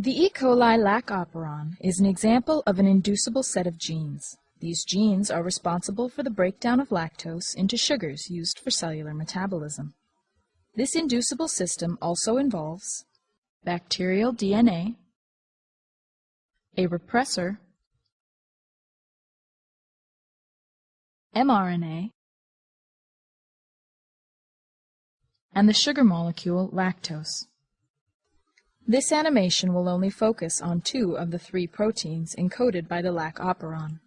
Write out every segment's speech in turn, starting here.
The E. coli lac operon is an example of an inducible set of genes. These genes are responsible for the breakdown of lactose into sugars used for cellular metabolism. This inducible system also involves bacterial DNA, a repressor, mRNA, and the sugar molecule lactose. This animation will only focus on two of the three proteins encoded by the lac operon: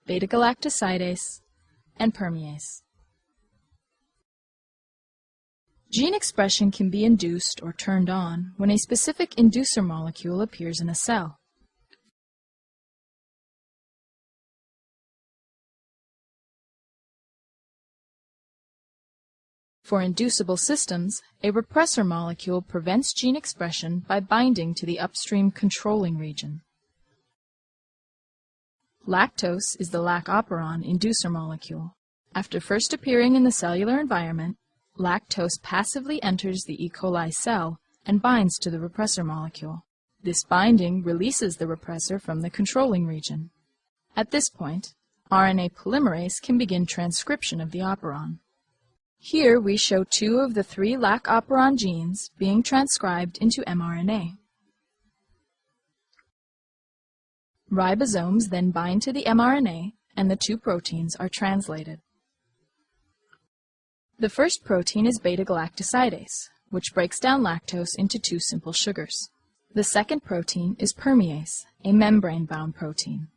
beta-galactosidase and permease. Gene expression can be induced or turned on when a specific inducer molecule appears in a cell. For inducible systems, a repressor molecule prevents gene expression by binding to the upstream controlling region. Lactose is the lac operon inducer molecule. After first appearing in the cellular environment, lactose passively enters the E. coli cell and binds to the repressor molecule. This binding releases the repressor from the controlling region. At this point, RNA polymerase can begin transcription of the operon. Here we show two of the three lac operon genes being transcribed into mRNA. Ribosomes then bind to the mRNA, and the two proteins are translated. The first protein is beta-galactosidase, which breaks down lactose into two simple sugars. The second protein is permease, a membrane-bound protein.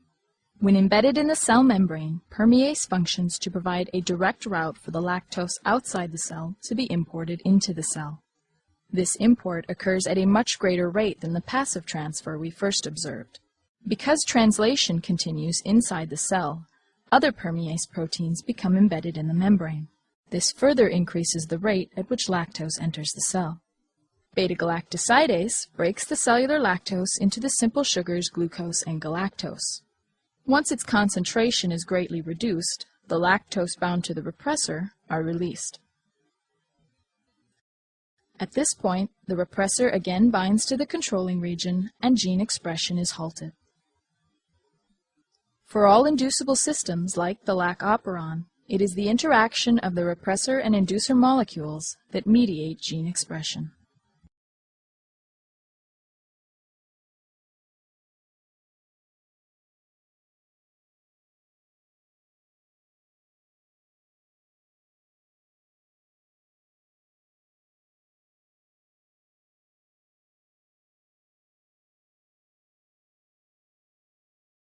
When embedded in the cell membrane, permease functions to provide a direct route for the lactose outside the cell to be imported into the cell. This import occurs at a much greater rate than the passive transfer we first observed. Because translation continues inside the cell, other permease proteins become embedded in the membrane. This further increases the rate at which lactose enters the cell. Beta-galactosidase breaks the cellular lactose into the simple sugars glucose and galactose. Once its concentration is greatly reduced, the lactose bound to the repressor are released. At this point, the repressor again binds to the controlling region and gene expression is halted. For all inducible systems like the lac operon, it is the interaction of the repressor and inducer molecules that mediate gene expression.